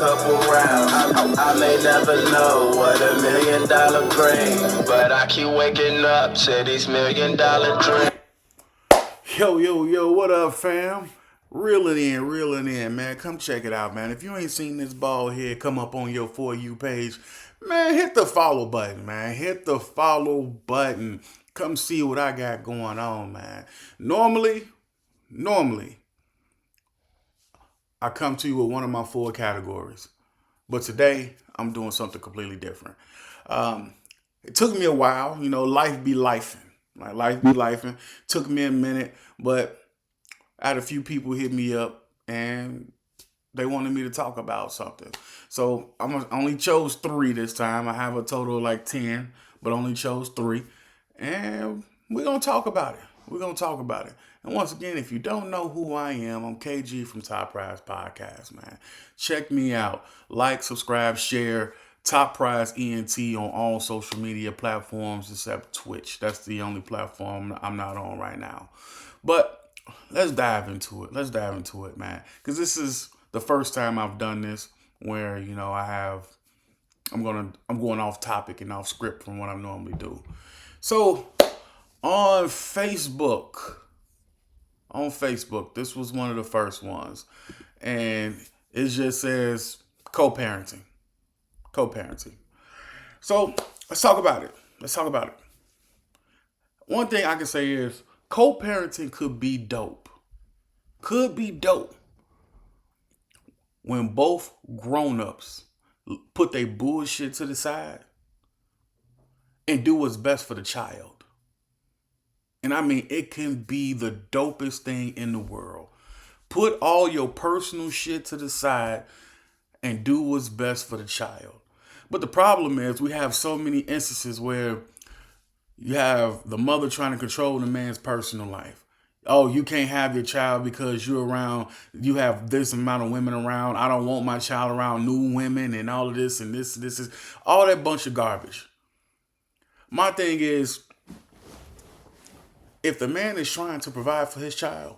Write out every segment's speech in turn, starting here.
couple rounds. I may never know what $1 million brings, but I keep waking up to these $1 million dreams. Yo, what up, fam? Reeling in, man. Come check it out, man. If you ain't seen this bald head come up on your For You page, man, hit the follow button, man. Hit the follow button. Come see what I got going on, man. Normally, I come to you with one of my 4 categories. But today, I'm doing something completely different. It took me a while, life be lifing. Like life be lifing. Took me a minute, but I had a few people hit me up and they wanted me to talk about something. So I only chose 3 this time. I have a total of like 10, but only chose 3. And we're going to talk about it. And once again, if you don't know who I am, I'm KG from Top Prize Podcast, man. Check me out. Like, subscribe, share. Top Prize ENT on all social media platforms except Twitch. That's the only platform I'm not on right now. But let's dive into it. Man. Because this is the first time I've done this where, I'm going off topic and off script from what I normally do. So on Facebook, this was one of the first ones. And it just says co-parenting. So let's talk about it. One thing I can say is co-parenting could be dope. When both grown-ups put their bullshit to the side and do what's best for the child. And I mean, it can be the dopest thing in the world. Put all your personal shit to the side and do what's best for the child. But the problem is we have so many instances where you have the mother trying to control the man's personal life. Oh, you can't have your child because you have this amount of women around. I don't want my child around new women and all of this and this is all that bunch of garbage. My thing is, if the man is trying to provide for his child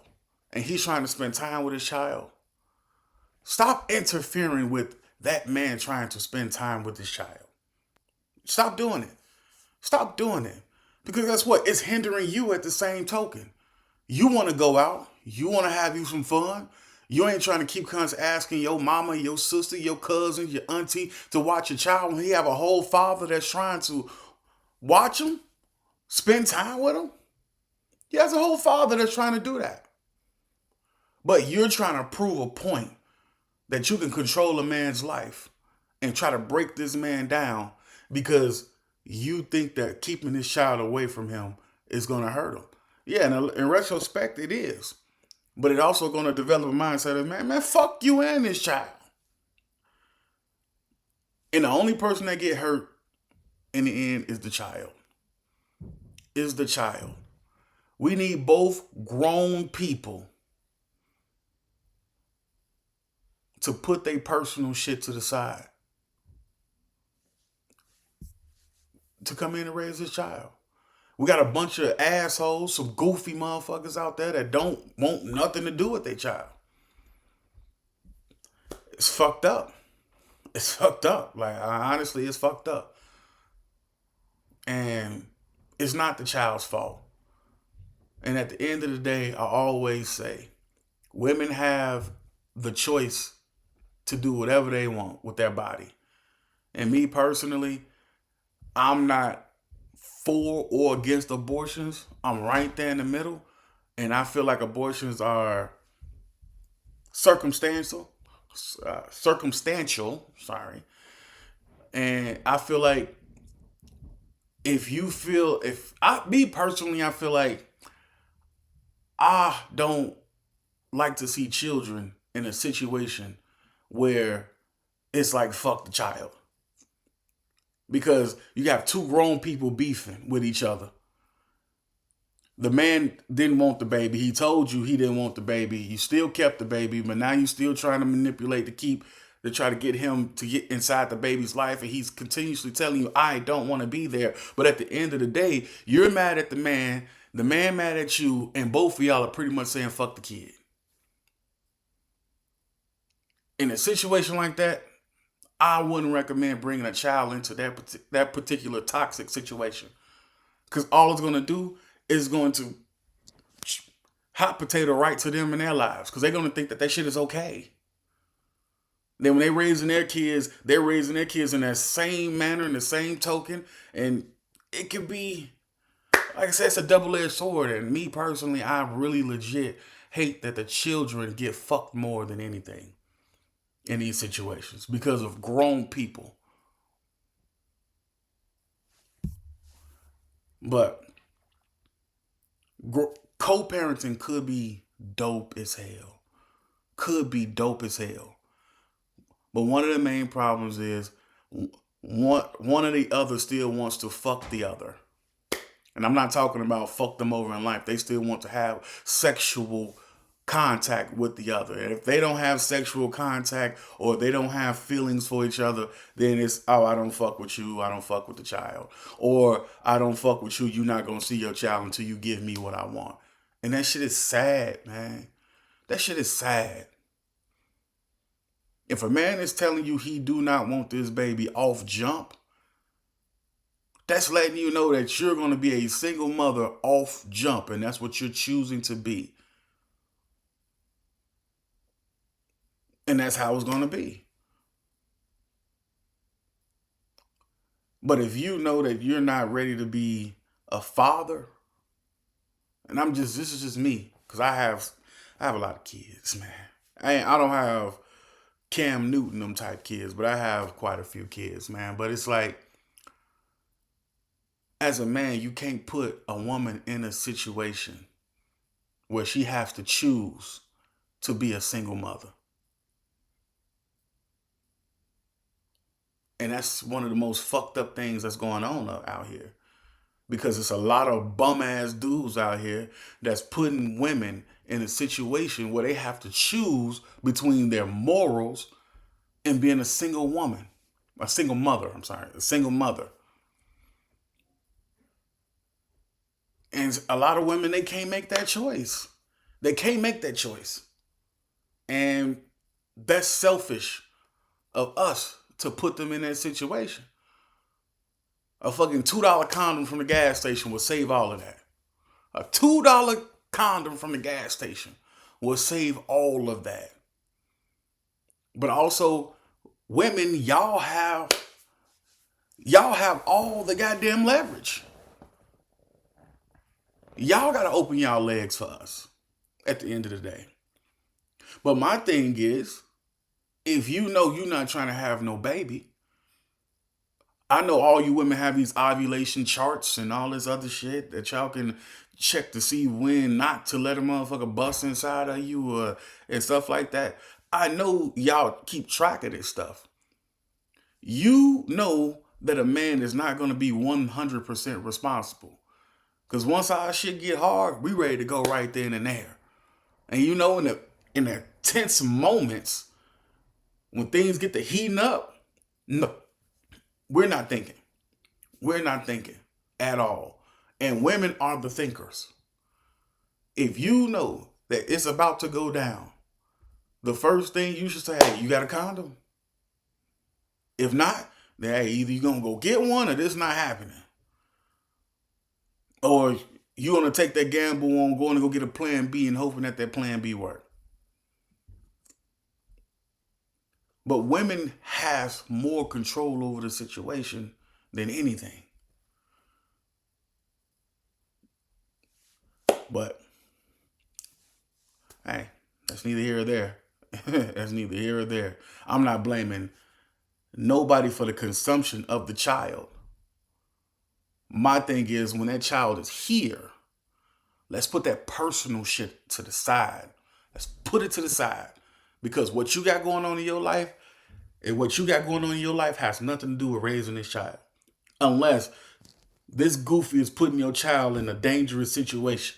and he's trying to spend time with his child, stop interfering with that man trying to spend time with his child. Stop doing it. Because that's what? It's hindering you at the same token. You want to go out. You want to have you some fun. You ain't trying to keep asking your mama, your sister, your cousin, your auntie to watch your child when he have a whole father that's trying to watch him, spend time with him. He has a whole father that's trying to do that. But you're trying to prove a point that you can control a man's life and try to break this man down because you think that keeping his child away from him is going to hurt him. Yeah, and in retrospect, it is. But it also going to develop a mindset of, man, fuck you and this child. And the only person that get hurt in the end is the child. We need both grown people to put their personal shit to the side to come in and raise this child. We got a bunch of assholes, some goofy motherfuckers out there that don't want nothing to do with their child. It's fucked up. Like, honestly, it's fucked up. And it's not the child's fault. And at the end of the day, I always say, women have the choice to do whatever they want with their body. And me personally, I'm not for or against abortions. I'm right there in the middle. And I feel like abortions are circumstantial. And I feel like I feel like I don't like to see children in a situation where it's like, fuck the child. Because you have 2 grown people beefing with each other. The man didn't want the baby. He told you he didn't want the baby. You still kept the baby, but now you're still trying to manipulate to try to get him to get inside the baby's life. And he's continuously telling you, I don't want to be there. But at the end of the day, you're mad at the man mad at you, and both of y'all are pretty much saying, fuck the kid. In a situation like that, I wouldn't recommend bringing a child into that particular toxic situation, because all it's going to do is going to hot potato right to them in their lives, because they're going to think that shit is okay. Then when they're raising their kids in that same manner, in the same token, and it could be, like I said, it's a double-edged sword. And me personally, I really legit hate that the children get fucked more than anything in these situations because of grown people. But co-parenting could be dope as hell. Could be dope as hell. But one of the main problems is one of the other still wants to fuck the other. And I'm not talking about fuck them over in life. They still want to have sexual contact with the other. And if they don't have sexual contact, or they don't have feelings for each other, then it's, oh, I don't fuck with you, I don't fuck with the child. Or I don't fuck with you, you're not going to see your child until you give me what I want. And that shit is sad, man. That shit is sad. If a man is telling you he do not want this baby off jump, that's letting you know that you're going to be a single mother off jump, and that's what you're choosing to be. And that's how it's going to be. But if you know that you're not ready to be a father, and this is just me, because I have a lot of kids, man. I don't have Cam Newton them type kids, but I have quite a few kids, man. But it's like, as a man, you can't put a woman in a situation where she has to choose to be a single mother. And that's one of the most fucked up things that's going on out here. Because it's a lot of bum ass dudes out here that's putting women in a situation where they have to choose between their morals and being a single mother. A single mother. And a lot of women, they can't make that choice. And that's selfish of us to put them in that situation. A fucking $2 condom from the gas station will save all of that. A $2 condom from the gas station will save all of that. But also, women, y'all have all the goddamn leverage. Y'all got to open y'all legs for us at the end of the day. But my thing is, if you know you're not trying to have no baby, I know all you women have these ovulation charts and all this other shit that y'all can check to see when not to let a motherfucker bust inside of you and stuff like that. I know y'all keep track of this stuff. You know that a man is not going to be 100% responsible. Because once our shit get hard, we ready to go right then and there. And you know, in the tense moments, when things get to heating up, no, we're not thinking. We're not thinking at all. And women are the thinkers. If you know that it's about to go down, the first thing you should say, hey, you got a condom? If not, then hey, either you're going to go get one or this not happening. Or you're going to take that gamble on going to go get a plan B and hoping that plan B works. But women has more control over the situation than anything. But, hey, that's neither here or there. That's neither here or there. I'm not blaming nobody for the consumption of the child. My thing is, when that child is here, let's put that personal shit to the side. Let's put it to the side. Because what you got going on in your life has nothing to do with raising this child. Unless this goofy is putting your child in a dangerous situation.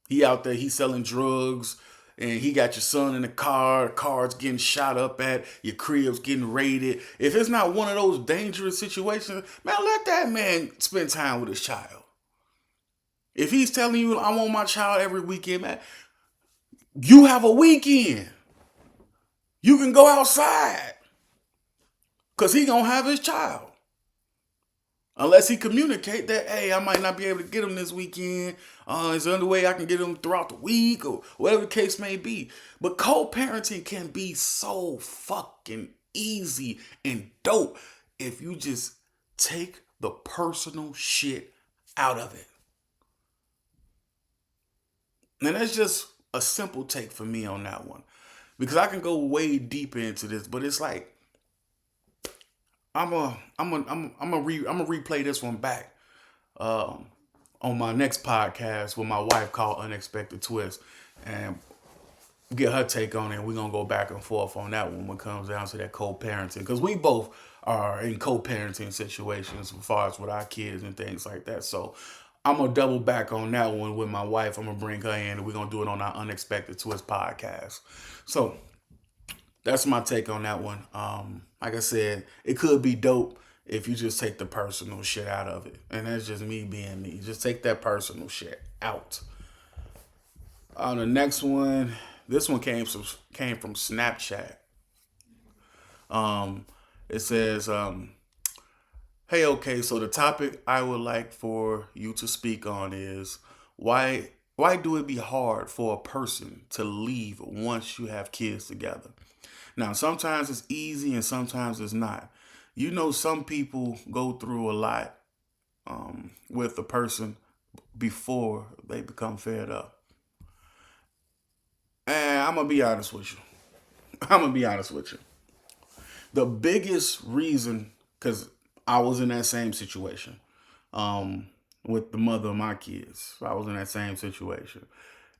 He out there, he's selling drugs, and he got your son in the car's getting shot up at, your crib's getting raided. If it's not one of those dangerous situations, man, let that man spend time with his child. If he's telling you, I want my child every weekend, man, you have a weekend. You can go outside. Because he gonna have his child. Unless he communicate that, hey, I might not be able to get him this weekend. Is there any way I can get him throughout the week or whatever the case may be? But co-parenting can be so fucking easy and dope if you just take the personal shit out of it. And that's just a simple take for me on that one. Because I can go way deeper into this, but it's like I'm gonna replay this one back on my next podcast with my wife called Unexpected Twist, and get her take on it. And we're gonna go back and forth on that one when it comes down to that co-parenting, because we both are in co-parenting situations as far as with our kids and things like that. So I'm gonna double back on that one with my wife. I'm gonna bring her in, and we're gonna do it on our Unexpected Twist podcast. So that's my take on that one. Like I said, it could be dope if you just take the personal shit out of it. And that's just me being me. Just take that personal shit out. On the next one, this one came from Snapchat. It says, hey, okay, so the topic I would like for you to speak on is why do it be hard for a person to leave once you have kids together? Now, sometimes it's easy and sometimes it's not. You know, some people go through a lot with a person before they become fed up. And I'm going to be honest with you. The biggest reason, because I was in that same situation with the mother of my kids. I was in that same situation.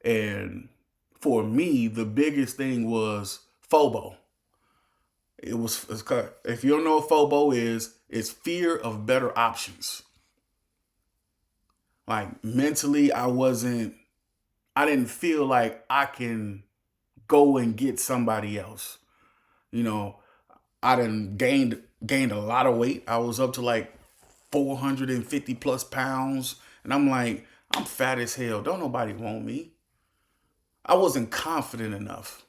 And for me, the biggest thing was FOBO. If you don't know what FOBO is, it's fear of better options. Like mentally, I didn't feel like I can go and get somebody else. You know, I done gained a lot of weight. I was up to like 450 plus pounds. And I'm like, I'm fat as hell. Don't nobody want me. I wasn't confident enough.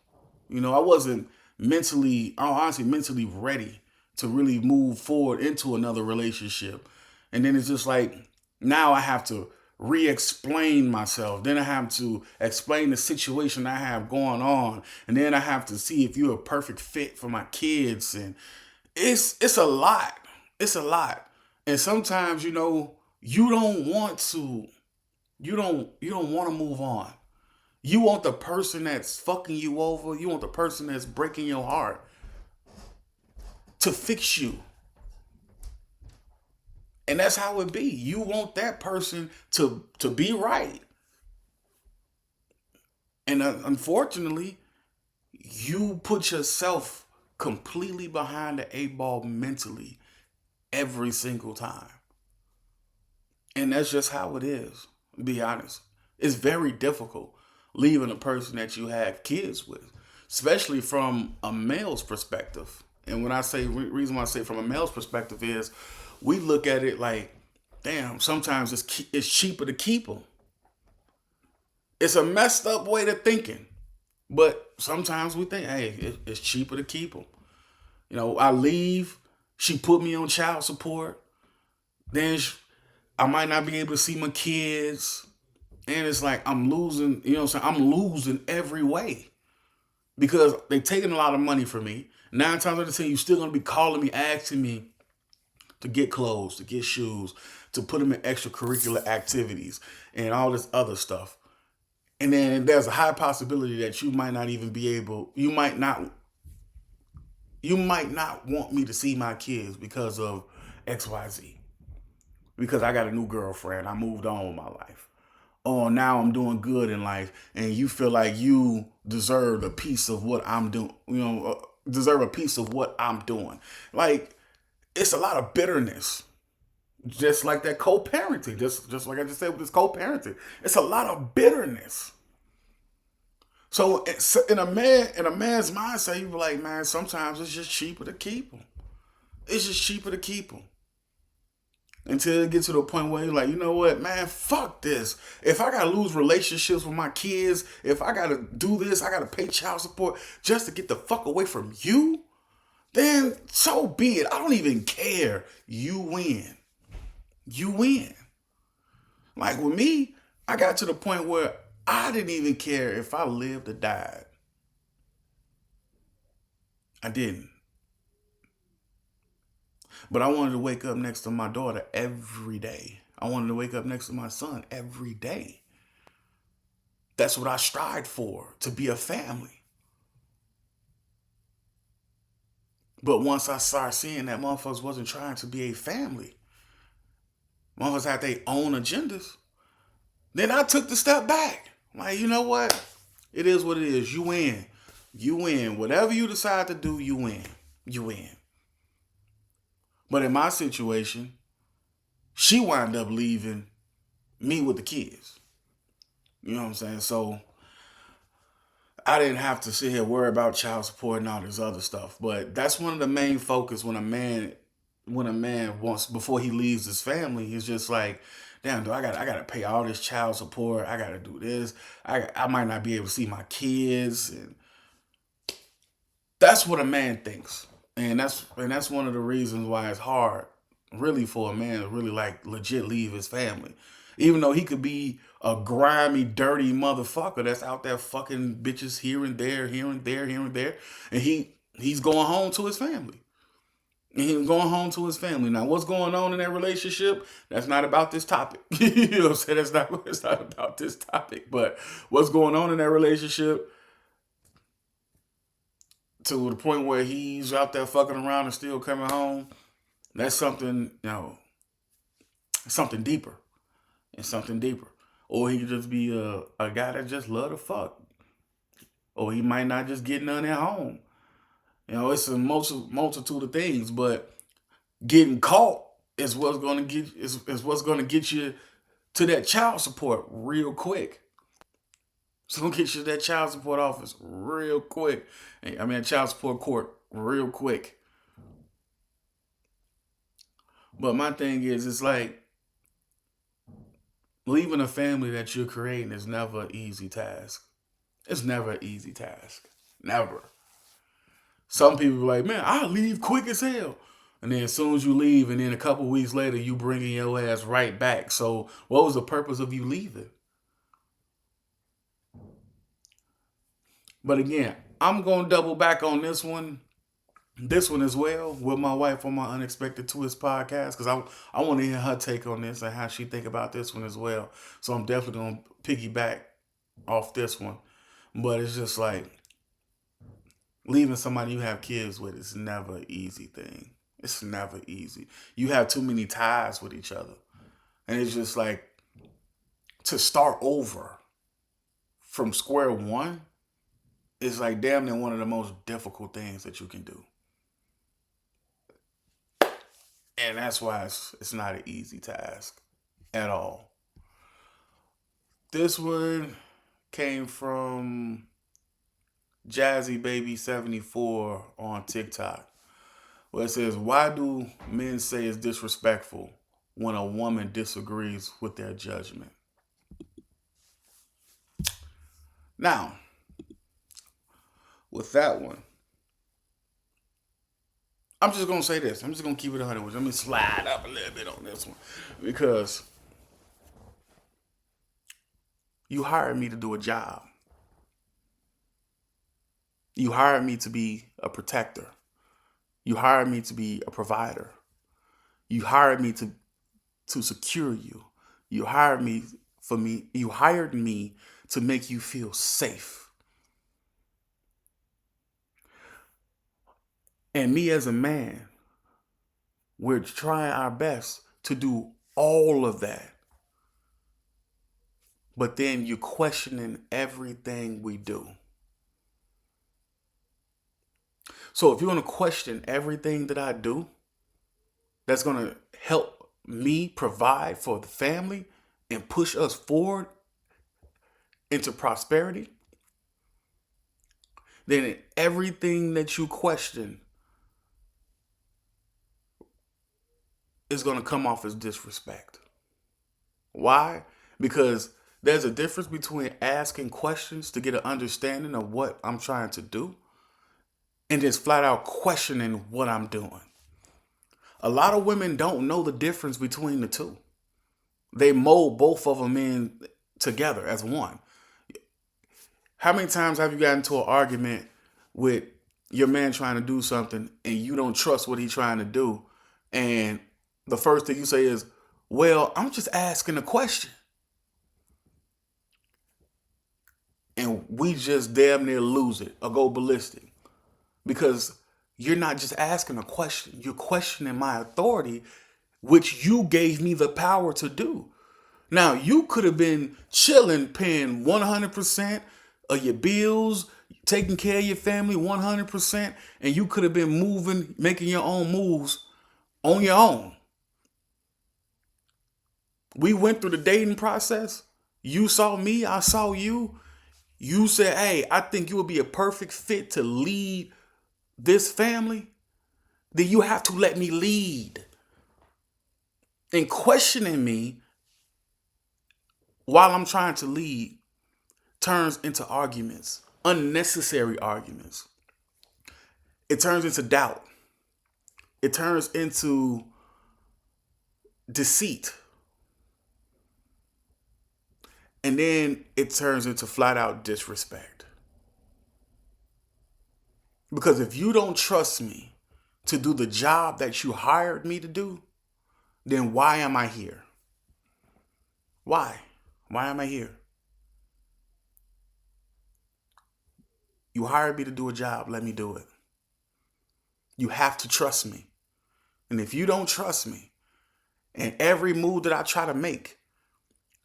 You know, I wasn't mentally ready to really move forward into another relationship. And then it's just like, now I have to re-explain myself. Then I have to explain the situation I have going on. And then I have to see if you're a perfect fit for my kids. And it's a lot. It's a lot. And sometimes, you know, you don't want to move on. You want the person that's fucking you over. You want the person that's breaking your heart to fix you. And that's how it be. You want that person to be right. And unfortunately, you put yourself completely behind the 8 ball mentally every single time. And that's just how it is, to be honest. It's very difficult leaving a person that you have kids with, especially from a male's perspective. And when I say, reason why I say from a male's perspective is, we look at it like, damn, sometimes it's cheaper to keep them. It's a messed up way to thinking. But sometimes we think, hey, it's cheaper to keep them. You know, I leave, she put me on child support. Then I might not be able to see my kids. And it's like I'm losing, you know what I'm saying? I'm losing every way. Because they taking a lot of money from me. 9 times out of 10, you're still going to be calling me, asking me to get clothes, to get shoes, to put them in extracurricular activities and all this other stuff. And then there's a high possibility that you might not want me to see my kids because of XYZ. Because I got a new girlfriend. I moved on with my life. Oh, now I'm doing good in life. And you feel like you deserve a piece of what I'm doing. You know, deserve a piece of what I'm doing. Like, it's a lot of bitterness. Just like that co-parenting. Just like I just said with this co-parenting. It's a lot of bitterness. So in a man's mindset, you be like, man, sometimes it's just cheaper to keep them. It's just cheaper to keep them. Until it gets to the point where you're like, you know what, man, fuck this. If I got to lose relationships with my kids, if I got to do this, I got to pay child support just to get the fuck away from you, then so be it. I don't even care. You win. You win. Like with me, I got to the point where I didn't even care if I lived or died. I didn't. But I wanted to wake up next to my daughter every day. I wanted to wake up next to my son every day. That's what I strived for, to be a family. But once I started seeing that motherfuckers wasn't trying to be a family, motherfuckers had their own agendas, then I took the step back. Like, you know what? It is what it is. You win. You win. Whatever you decide to do, you win. You win. But in my situation, she wound up leaving me with the kids. You know what I'm saying? So I didn't have to sit here worry about child support and all this other stuff. But that's one of the main focus when a man wants, before he leaves his family, is just like, damn, I gotta pay all this child support. I gotta do this. I might not be able to see my kids, and that's what a man thinks. And that's one of the reasons why it's hard, really, for a man to really like legit leave his family. Even though he could be a grimy, dirty motherfucker that's out there fucking bitches here and there, here and there, here and there, and he's going home to his family. And he's going home to his family. Now, what's going on in that relationship? That's not about this topic. You know what I'm saying? It's not about this topic. But what's going on in that relationship, to the point where he's out there fucking around and still coming home, that's something, something deeper. It's something deeper. Or he could just be a guy that just love to fuck. Or he might not just get none at home. It's a multitude of things, but getting caught is what's gonna get you to that child support real quick. It's gonna get you to that child support office real quick. I mean, child support court real quick. But my thing is, it's like leaving a family that you're creating is never an easy task. It's never an easy task. Never. Some people are like, man, I'll leave quick as hell. And then as soon as you leave, and then a couple weeks later, you bringing your ass right back. So what was the purpose of you leaving? But again, I'm going to double back on this one as well, with my wife on my Unexpected Twist podcast, because I want to hear her take on this and how she think about this one as well. So I'm definitely going to piggyback off this one. But it's just like, leaving somebody you have kids with is never an easy thing. It's never easy. You have too many ties with each other. And it's just like, to start over from square one is like damn near one of the most difficult things that you can do. And that's why it's not an easy task at all. This one came from Jazzy Baby 74 on TikTok, where it says, why do men say it's disrespectful when a woman disagrees with their judgment? Now, with that one, I'm just going to say this. I'm just going to keep it 100. Let me slide up a little bit on this one. Because you hired me to do a job. You hired me to be a protector. You hired me to be a provider. You hired me to secure you. You hired me to make you feel safe. And me as a man, we're trying our best to do all of that. But then you're questioning everything we do. So if you're going to question everything that I do, that's going to help me provide for the family and push us forward into prosperity, then everything that you question is going to come off as disrespect. Why? Because there's a difference between asking questions to get an understanding of what I'm trying to do and just flat out questioning what I'm doing. A lot of women don't know the difference between the two. They mold both of them in together as one. How many times have you gotten into an argument with your man trying to do something and you don't trust what he's trying to do? And the first thing you say is, well, I'm just asking a question. And we just damn near lose it or go ballistic. Because you're not just asking a question. You're questioning my authority, which you gave me the power to do. Now, you could have been chilling, paying 100% of your bills, taking care of your family 100%, and you could have been moving, making your own moves on your own. We went through the dating process. You saw me, I saw you. You said, hey, I think you would be a perfect fit to lead this family. Then you have to let me lead. And questioning me while I'm trying to lead turns into arguments, unnecessary arguments. It turns into doubt. It turns into deceit. And then it turns into flat out disrespect. Because if you don't trust me to do the job that you hired me to do, then why am I here? Why? Why am I here? You hired me to do a job. Let me do it. You have to trust me. And if you don't trust me, and every move that I try to make,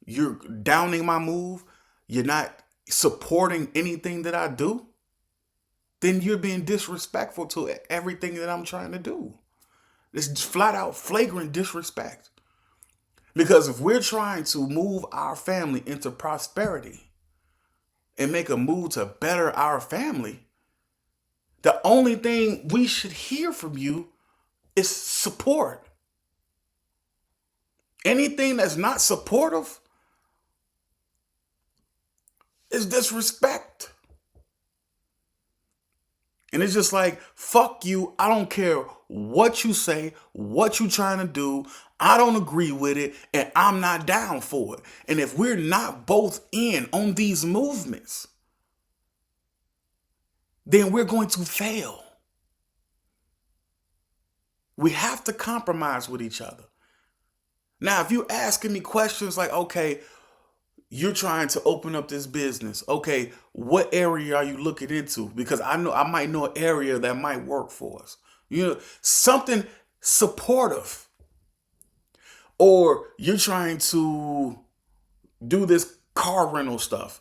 you're downing my move, you're not supporting anything that I do, then you're being disrespectful to everything that I'm trying to do. It's flat out flagrant disrespect. Because if we're trying to move our family into prosperity and make a move to better our family, the only thing we should hear from you is support. Anything that's not supportive is disrespect. And it's just like, fuck you. I don't care what you say, what you trying to do. I don't agree with it, and I'm not down for it. And if we're not both in on these movements, then we're going to fail. We have to compromise with each other. Now, if you're asking me questions like, okay, you're trying to open up this business. Okay, what area are you looking into? Because I know I might know an area that might work for us. You know, something supportive. Or you're trying to do this car rental stuff.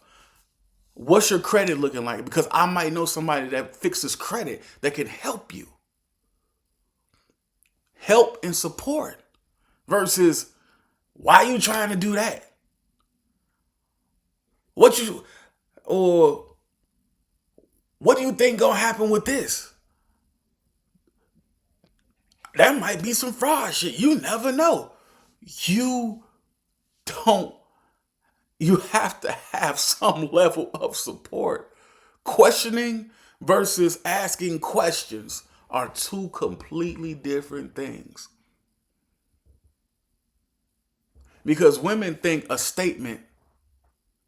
What's your credit looking like? Because I might know somebody that fixes credit that can help you. Help and support. Versus, why are you trying to do that? What do you think gonna happen with this? That might be some fraud shit. You never know. You have to have some level of support. Questioning versus asking questions are two completely different things. Because women think a statement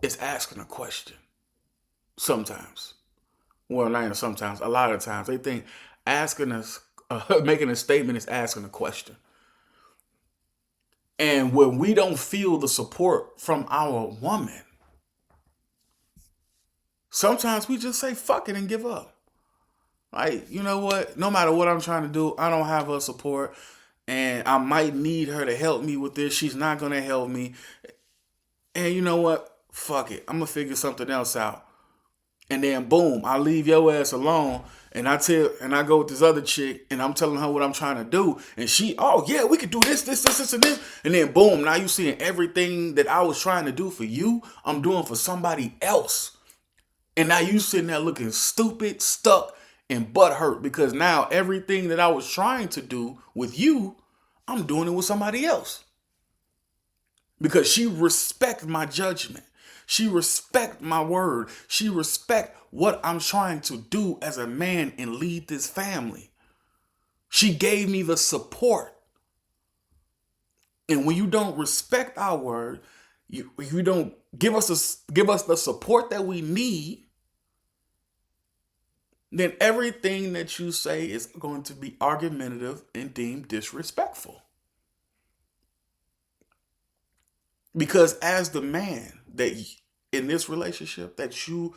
is asking a question. Sometimes. Well, not even sometimes. A lot of times. They think making a statement is asking a question. And when we don't feel the support from our woman, sometimes we just say fuck it and give up. Like, you know what? No matter what I'm trying to do, I don't have her support. And I might need her to help me with this. She's not going to help me. And you know what? Fuck it. I'm going to figure something else out. And then boom, I leave your ass alone. And I go with this other chick and I'm telling her what I'm trying to do. And she, oh yeah, we could do this, and this. And then boom, now you seeing everything that I was trying to do for you, I'm doing for somebody else. And now you sitting there looking stupid, stuck, and butthurt because now everything that I was trying to do with you, I'm doing it with somebody else. Because she respects my judgment. She respect my word. She respect what I'm trying to do as a man and lead this family. She gave me the support. And when you don't respect our word, you don't give us the support that we need, then everything that you say is going to be argumentative and deemed disrespectful. Because as the man that in this relationship that you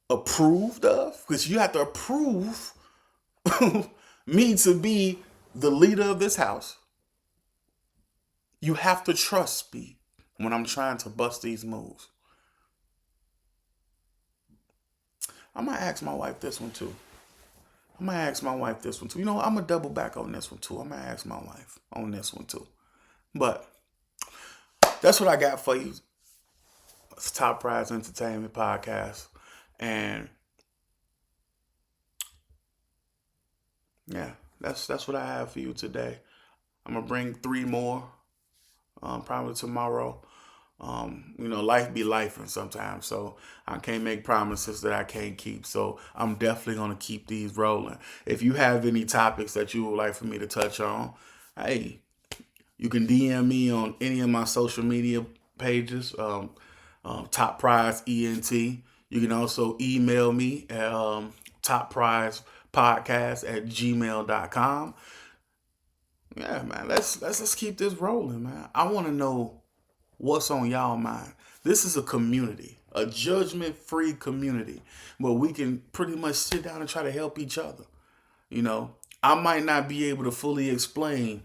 approved of, because you have to approve me to be the leader of this house, you have to trust me when I'm trying to bust these moves. I might ask my wife this one too. I'm gonna double back on this one too. I'm gonna ask my wife on this one too. But that's what I got for you. It's Top Prize Entertainment Podcast. And yeah, that's what I have for you today. I'm gonna bring 3 more, probably tomorrow. Life be life and sometimes, so I can't make promises that I can't keep. So I'm definitely gonna keep these rolling. If you have any topics that you would like for me to touch on, hey, you can DM me on any of my social media pages, Top Prize ENT. You can also email me at topprizepodcast@gmail.com. Yeah, man, let's keep this rolling, man. I want to know what's on y'all mind. This is a community, a judgment-free community where we can pretty much sit down and try to help each other. I might not be able to fully explain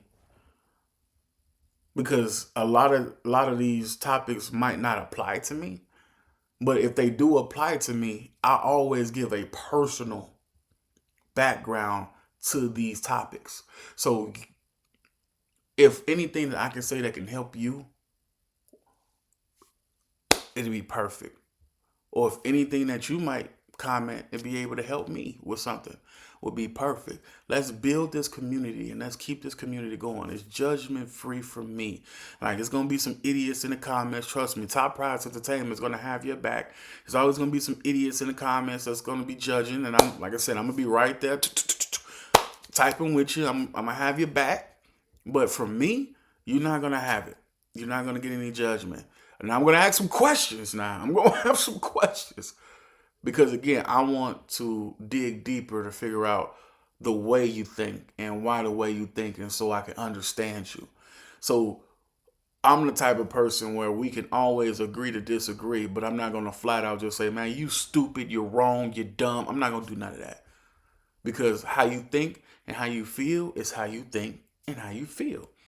because a lot of these topics might not apply to me. But if they do apply to me, I always give a personal background to these topics. So if anything that I can say that can help you, it'd be perfect. Or if anything that you might comment and be able to help me with something would be perfect. Let's build this community and let's keep this community going. It's judgment free from me. Like, it's going to be some idiots in the comments. Trust me, Top Prize Entertainment is going to have your back. There's always going to be some idiots in the comments that's going to be judging. And I'm going to be right there typing with you. I'm going to have your back. But from me, you're not going to have it. You're not going to get any judgment. And I'm going to ask some questions now. I'm going to have some questions. Because again, I want to dig deeper to figure out the way you think and why the way you think, and so I can understand you. So I'm the type of person where we can always agree to disagree, but I'm not going to flat out just say, man, you stupid, you're wrong, you're dumb. I'm not going to do none of that. Because how you think and how you feel is how you think and how you feel.